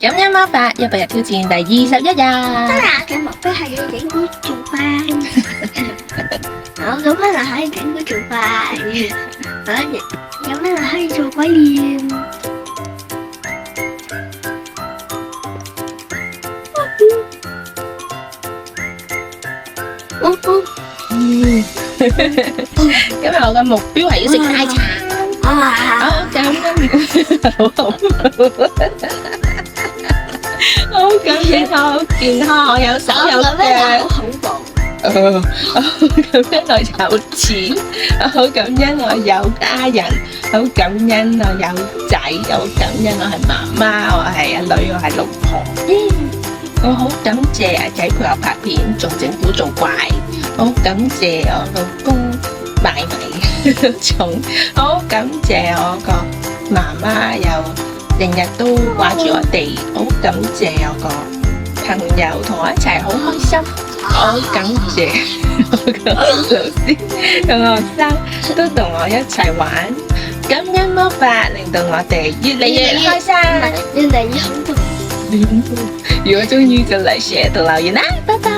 感恩魔法100日挑戰第21日。真係嘅目標係要整蠱做飯。我咁樣就可以整蠱做飯，咁樣就可以做鬼臉。今日我嘅目標係要食奶茶。好感恩，好感恩，好健康，我有手有腳。好恐怖。好感恩我有錢，好感恩我有家人，好感恩我有仔，好感恩我係媽媽，我係阿女，我係老婆。我好感謝阿仔陪我拍片，仲整蠱做怪。好感謝我老公買米重，好感謝我個媽媽又日日都掛住我哋，好感謝我個朋友同我一齊好開心，好感謝我個老師同學生都同我一齊玩，感恩魔法令到我哋越嚟越開心，越嚟越恐怖。如果中意就嚟 share 同留言啦，拜拜。